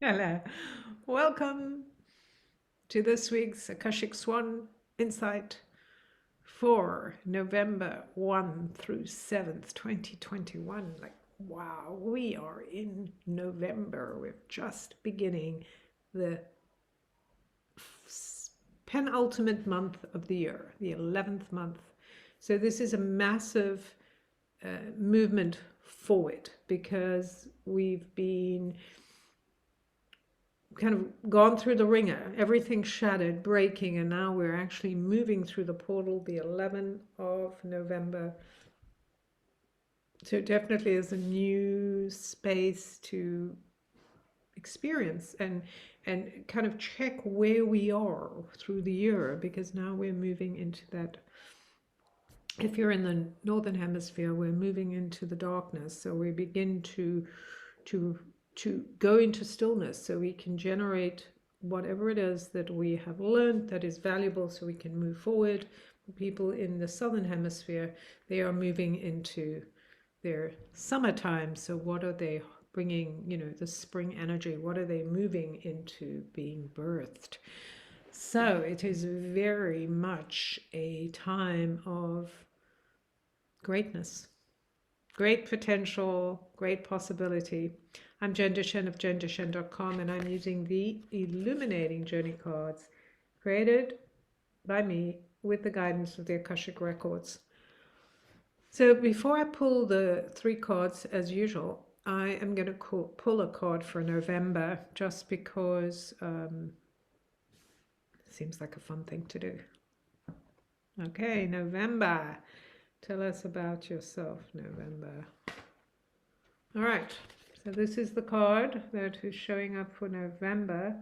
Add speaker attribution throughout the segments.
Speaker 1: Hello. Welcome to this week's Akashic Swan Insight for November 1 through 7th, 2021. Like, wow, we are in November. We're just beginning the penultimate month of the year, the 11th month. So, this is a massive movement forward because we've been kind of gone through the ringer, everything shattered, breaking, and now we're actually moving through the portal the 11th of November. So it definitely is a new space to experience and kind of check where we are through the year, because now we're moving into that. If you're in the northern hemisphere, we're moving into the darkness, so we begin to to go into stillness so we can generate whatever it is that we have learned that is valuable so we can move forward. People in the southern hemisphere, they are moving into their summertime. So what are they bringing, the spring energy? What are they moving into being birthed? So it is very much a time of greatness, great potential, great possibility. I'm Jen Deshen of jendeshen.com, and I'm using the Illuminating Journey cards created by me with the guidance of the Akashic Records. So before I pull the three cards, as usual, I am going to pull a card for November just because it seems like a fun thing to do. Okay, November. Tell us about yourself, November. All right, so this is the card that is showing up for November.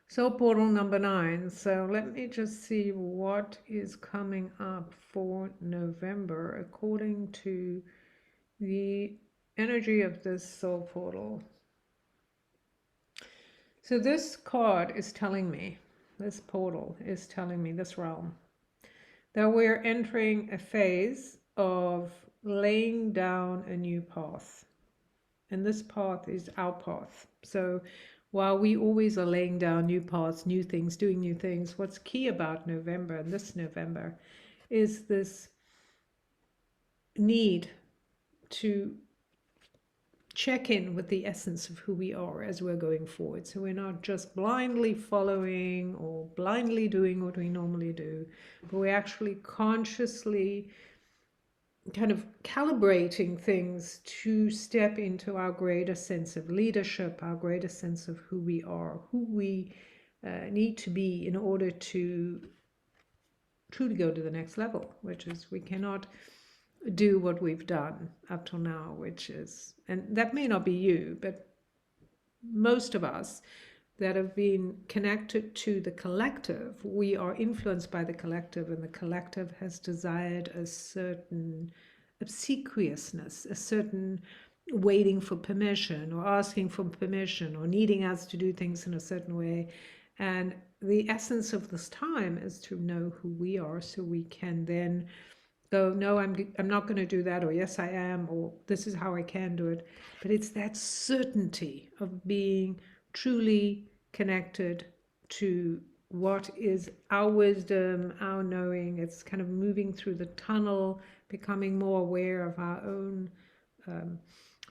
Speaker 1: Soul Portal number 9. So let me just see what is coming up for November according to the energy of this soul portal. So this card is telling me, this portal is telling me, this realm, that we're entering a phase of laying down a new path. And this path is our path. So while we always are laying down new paths, new things, doing new things, what's key about November, and this November, is this need to check in with the essence of who we are as we're going forward. So we're not just blindly following or blindly doing what we normally do, but we're actually consciously kind of calibrating things to step into our greater sense of leadership, our greater sense of who we are, who we need to be in order to truly go to the next level, which is we cannot do what we've done up till now, which is, and that may not be you, but most of us that have been connected to the collective, we are influenced by the collective, and the collective has desired a certain obsequiousness, a certain waiting for permission or asking for permission or needing us to do things in a certain way. And the essence of this time is to know who we are so we can then go, no, I'm not going to do that, or yes, I am, or this is how I can do it. But it's that certainty of being truly connected to what is our wisdom, our knowing. It's kind of moving through the tunnel, becoming more aware of our own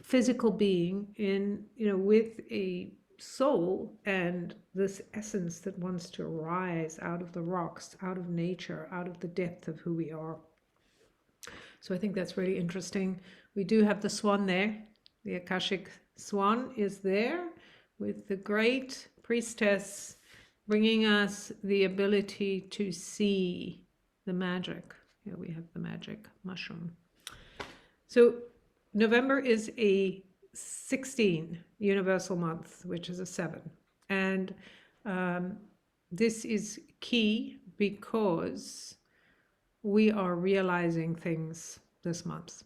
Speaker 1: physical being in, with a soul and this essence that wants to arise out of the rocks, out of nature, out of the depth of who we are. So I think that's really interesting. We do have the swan there. The Akashic swan is there with the great priestess bringing us the ability to see the magic. Here we have the magic mushroom. So November is a 16 universal month, which is a 7. And this is key because we are realizing things this month.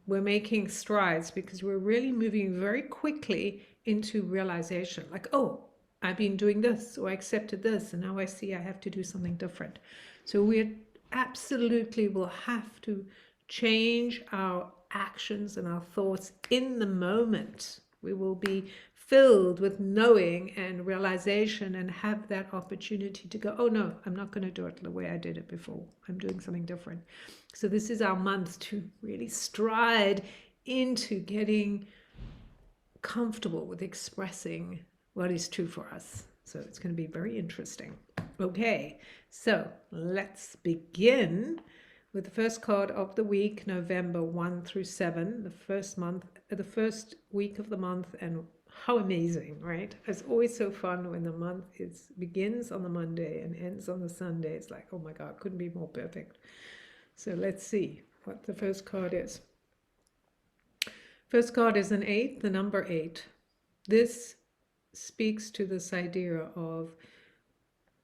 Speaker 1: We're making strides because we're really moving very quickly into realization. Like, oh, I've been doing this, or I accepted this, and now I see I have to do something different. So we absolutely will have to change our actions and our thoughts in the moment. We will be filled with knowing and realization and have that opportunity to go, oh no, I'm not going to do it the way I did it before. I'm doing something different. So this is our month to really stride into getting comfortable with expressing what is true for us. So it's going to be very interesting. Okay, so let's begin with the first card of the week, November 1 through 7, the first week of the month. And how amazing, right? It's always so fun when the month begins on the Monday and ends on the Sunday. It's like, oh my God, couldn't be more perfect. So let's see what the first card is. First card is an 8, the number 8. This speaks to this idea of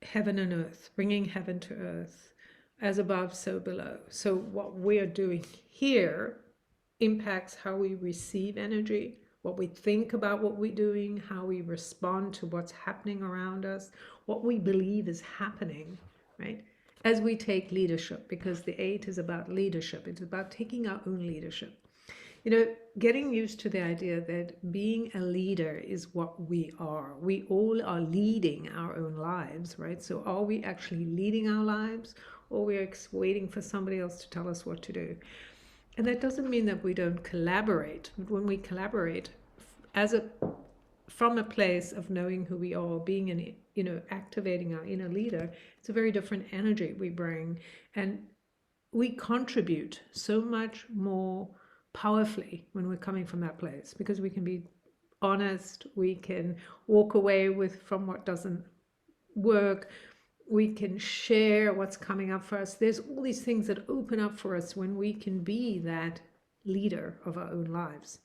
Speaker 1: heaven and earth, bringing heaven to earth, as above, so below. So what we're doing here impacts how we receive energy, what we think about what we're doing, how we respond to what's happening around us, what we believe is happening, right? As we take leadership, because the 8 is about leadership. It's about taking our own leadership. You know, getting used to the idea that being a leader is what we are. We all are leading our own lives, right? So are we actually leading our lives, or we're waiting for somebody else to tell us what to do? And that doesn't mean that we don't collaborate. But when we collaborate from a place of knowing who we are, being activating our inner leader, it's a very different energy we bring. And we contribute so much more powerfully when we're coming from that place, because we can be honest, we can walk away from what doesn't work, we can share what's coming up for us. There's all these things that open up for us when we can be that leader of our own lives.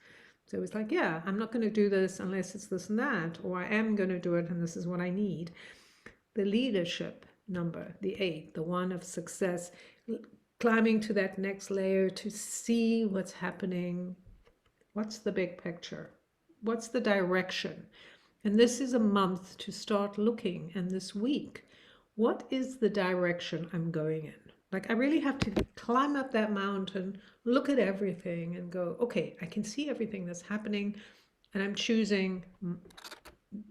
Speaker 1: So it's like, yeah, I'm not going to do this unless it's this and that, or I am going to do it and this is what I need. The leadership number, the 8, the one of success, climbing to that next layer to see what's happening. What's the big picture? What's the direction? And this is a month to start looking. And this week, what is the direction I'm going in? Like, I really have to climb up that mountain, look at everything and go, okay, I can see everything that's happening and I'm choosing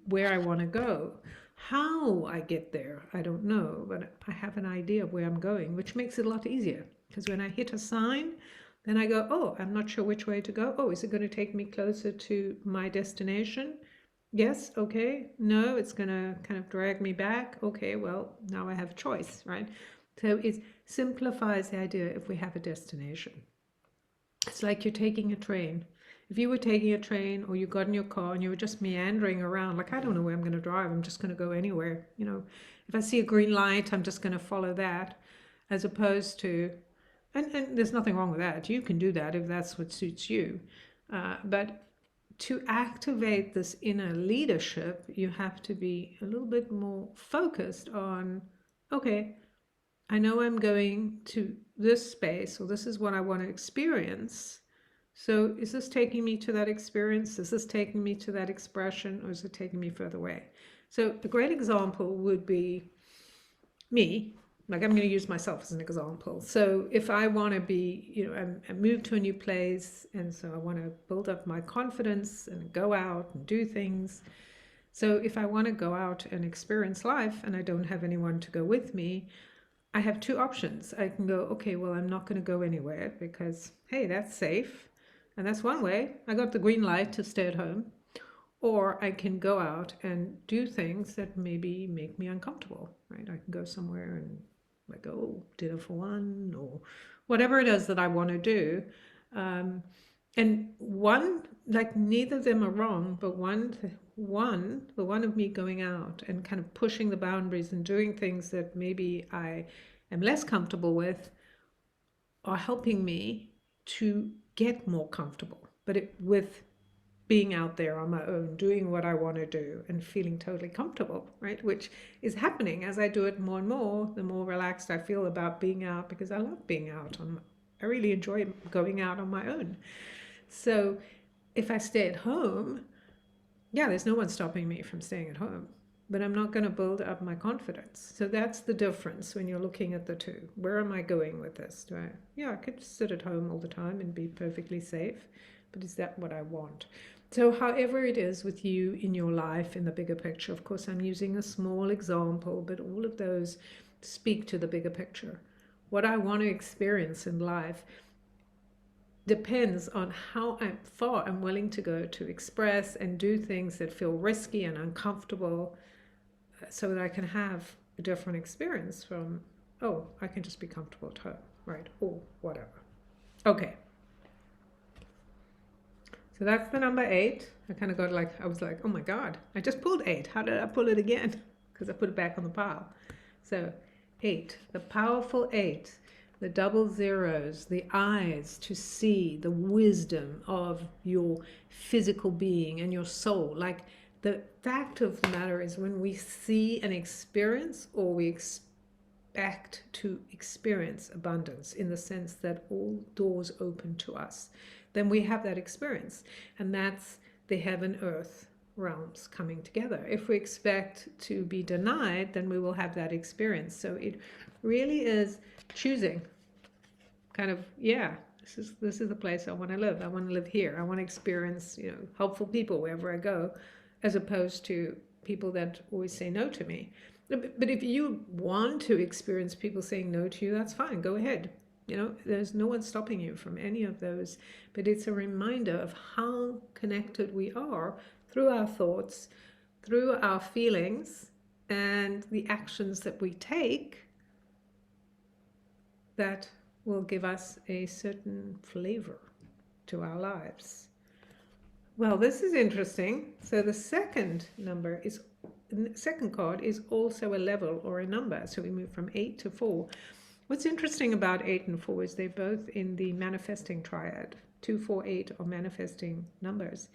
Speaker 1: where I want to go. How I get there, I don't know, but I have an idea of where I'm going, which makes it a lot easier. Because when I hit a sign, then I go, oh, I'm not sure which way to go. Oh, is it going to take me closer to my destination? Yes, okay. No, it's going to kind of drag me back. Okay, well, now I have a choice, right? So it simplifies the idea if we have a destination. It's like you're taking a train. If you were taking a train or you got in your car and you were just meandering around, like, I don't know where I'm going to drive, I'm just going to go anywhere. You know, if I see a green light, I'm just going to follow that, as opposed to, and there's nothing wrong with that. You can do that if that's what suits you. But to activate this inner leadership, you have to be a little bit more focused on, okay, I know I'm going to this space, or this is what I want to experience. So is this taking me to that experience? Is this taking me to that expression, or is it taking me further away? So a great example would be me. Like, I'm going to use myself as an example. So if I want to be, I moved to a new place, and so I want to build up my confidence and go out and do things. So if I want to go out and experience life and I don't have anyone to go with me, I have two options. I can go, okay, well, I'm not going to go anywhere because, hey, that's safe. And that's one way. I got the green light to stay at home. Or I can go out and do things that maybe make me uncomfortable, right? I can go somewhere and like, oh, dinner for one, or whatever it is that I want to do. And one, like, neither of them are wrong, but the one of me going out and kind of pushing the boundaries and doing things that maybe I am less comfortable with are helping me to get more comfortable, but with being out there on my own, doing what I want to do and feeling totally comfortable, right? Which is happening as I do it more and more, the more relaxed I feel about being out, because I love being out. I really enjoy going out on my own. So if I stay at home, yeah, there's no one stopping me from staying at home. but I'm not going to build up my confidence. So that's the difference when you're looking at the two. Where am I going with this? Yeah, I could sit at home all the time and be perfectly safe, but is that what I want? So however it is with you in your life, in the bigger picture, of course, I'm using a small example, but all of those speak to the bigger picture. What I want to experience in life depends on how far I'm willing to go to express and do things that feel risky and uncomfortable, so that I can have a different experience from, oh, I can just be comfortable at home, right? Or whatever. Okay. So that's the number 8. I kind of got like, I was like, oh my God, I just pulled 8. How did I pull it again? Because I put it back on the pile. So 8, the powerful 8, the double zeros, the eyes to see the wisdom of your physical being and your soul. Like, the fact of the matter is, when we see an experience, or we expect to experience abundance in the sense that all doors open to us, then we have that experience. And that's the heaven earth realms coming together. If we expect to be denied, then we will have that experience. So it really is choosing kind of, yeah, this is the place I want to live. I want to live here. I want to experience, helpful people wherever I go, as opposed to people that always say no to me. But if you want to experience people saying no to you, that's fine. Go ahead. There's no one stopping you from any of those. But it's a reminder of how connected we are through our thoughts, through our feelings, and the actions that we take that will give us a certain flavor to our lives. Well, this is interesting. So the second card is also a level or a number. So we move from 8 to 4. What's interesting about 8 and 4 is they're both in the manifesting triad. 2, 4, 8 are manifesting numbers.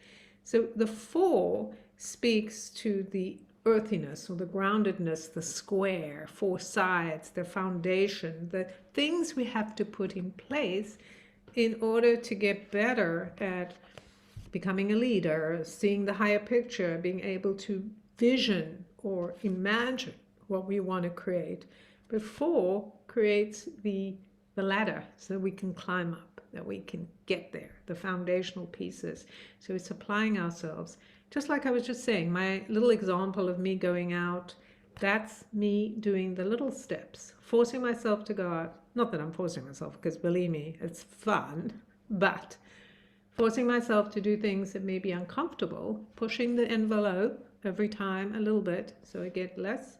Speaker 1: So the 4 speaks to the earthiness or the groundedness, the square, 4 sides, the foundation, the things we have to put in place in order to get better at becoming a leader, seeing the higher picture, being able to vision or imagine what we want to create. But 4 creates the ladder so that we can climb up, that we can get there, the foundational pieces. So it's applying ourselves. Just like I was just saying, my little example of me going out, that's me doing the little steps, forcing myself to go out. Not that I'm forcing myself, because believe me, it's fun, but forcing myself to do things that may be uncomfortable, pushing the envelope every time a little bit so I get less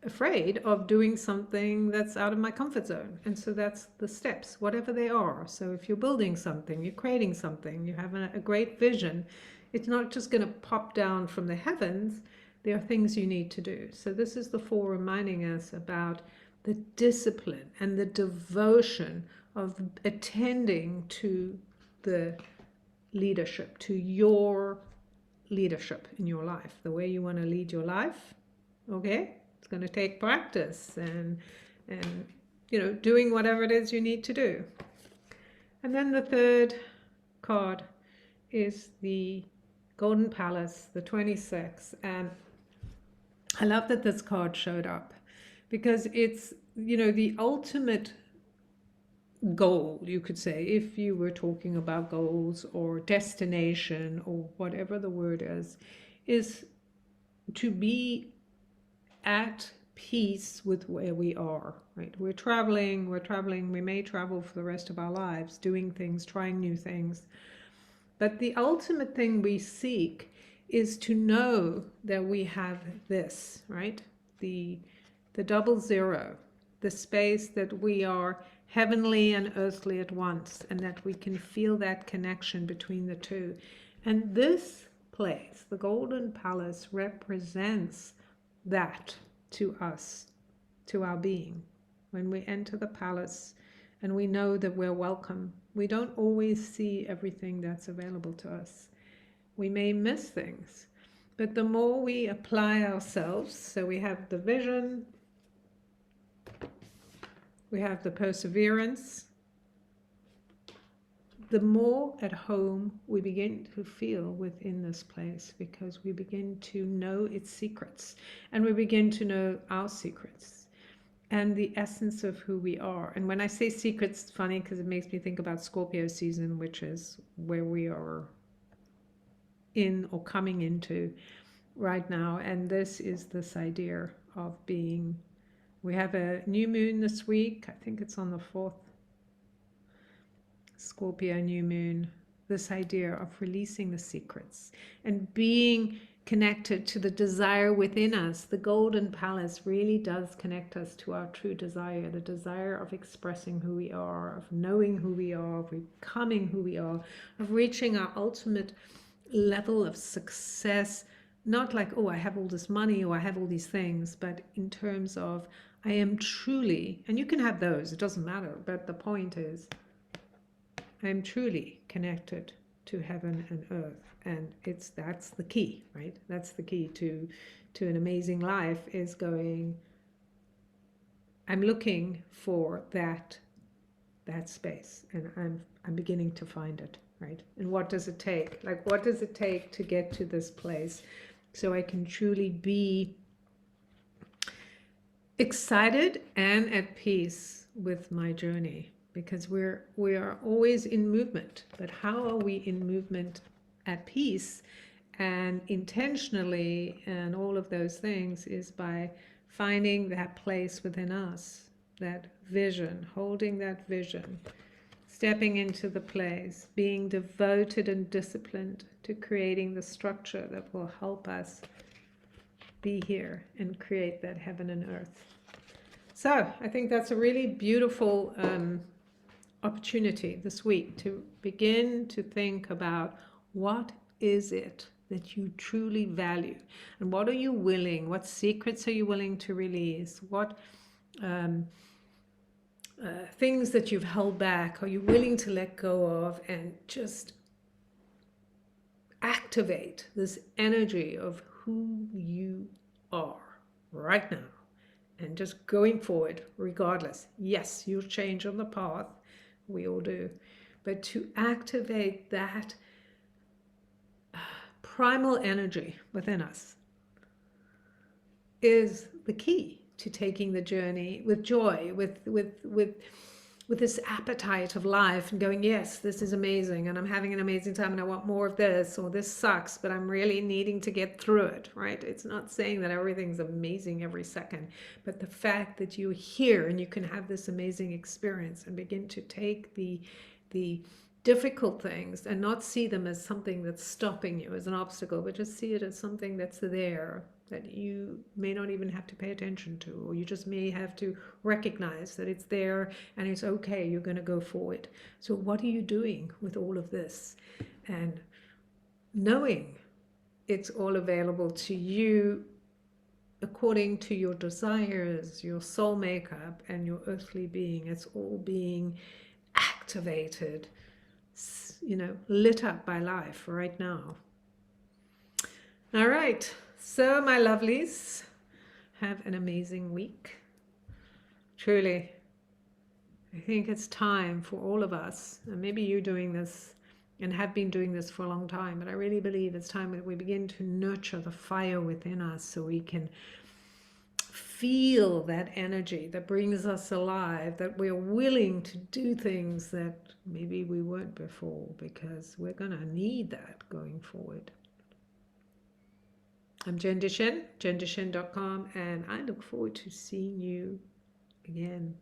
Speaker 1: afraid of doing something that's out of my comfort zone. And so that's the steps, whatever they are. So if you're building something, you're creating something, you have a great vision, it's not just going to pop down from the heavens. There are things you need to do. So this is the 4 reminding us about the discipline and the devotion of attending to the leadership, to your leadership in your life, the way you want to lead your life. Okay, it's going to take practice and doing whatever it is you need to do. And then the third card is the Golden Palace, the 26, and I love that this card showed up, because it's the ultimate goal, you could say, if you were talking about goals or destination or whatever the word is to be at peace with where we are, right? We're traveling, we may travel for the rest of our lives, doing things, trying new things. But the ultimate thing we seek is to know that we have this, right? The double zero, the space that we are heavenly and earthly at once, and that we can feel that connection between the two. And this place, the Golden Palace, represents that to us, to our being. When we enter the palace and we know that we're welcome, we don't always see everything that's available to us. We may miss things, but the more we apply ourselves, so we have the vision, we have the perseverance, the more at home we begin to feel within this place, because we begin to know its secrets, and we begin to know our secrets and the essence of who we are. And when I say secrets, it's funny because it makes me think about Scorpio season, which is where we are in or coming into right now. And this is this idea of being, we have a new moon this week. I think it's on the 4th, Scorpio new moon. This idea of releasing the secrets and being connected to the desire within us. The golden palace really does connect us to our true desire, the desire of expressing who we are, of knowing who we are, of becoming who we are, of reaching our ultimate level of success. Not like, oh, I have all this money or I have all these things, but in terms of I am truly, and you can have those, it doesn't matter, but the point is I am truly connected to heaven and earth. And that's the key, right? That's the key to an amazing life, is going, I'm looking for that space, and I'm beginning to find it, right? And what does it take? Like, what does it take to get to this place so I can truly be excited and at peace with my journey? Because we are always in movement, but how are we in movement at peace and intentionally, and all of those things is by finding that place within us, that vision, holding that vision, stepping into the place, being devoted and disciplined to creating the structure that will help us be here and create that heaven and earth. So I think that's a really beautiful opportunity this week to begin to think about, what is it that you truly value, and what are you willing, what secrets are you willing to release, what things that you've held back are you willing to let go of, and just activate this energy of who you are right now, and just going forward regardless. Yes, you'll change on the path, we all do, but to activate that primal energy within us is the key to taking the journey with joy, with this appetite of life, and going, yes, this is amazing, and I'm having an amazing time, and I want more of this, or this sucks, but I'm really needing to get through it, right? It's not saying that everything's amazing every second, but the fact that you're here and you can have this amazing experience and begin to take the difficult things and not see them as something that's stopping you, as an obstacle, but just see it as something that's there, that you may not even have to pay attention to, or you just may have to recognize that it's there and it's okay, you're going to go forward. So what are you doing with all of this? And knowing it's all available to you according to your desires, your soul makeup, and your earthly being. It's all being activated, lit up by life right now. All right. So, my lovelies, have an amazing week. Truly, I think it's time for all of us, and maybe you're doing this and have been doing this for a long time, but I really believe it's time that we begin to nurture the fire within us so we can feel that energy that brings us alive, that we're willing to do things that maybe we weren't before, because we're going to need that going forward. I'm Jen Deshen, jendeshen.com, and I look forward to seeing you again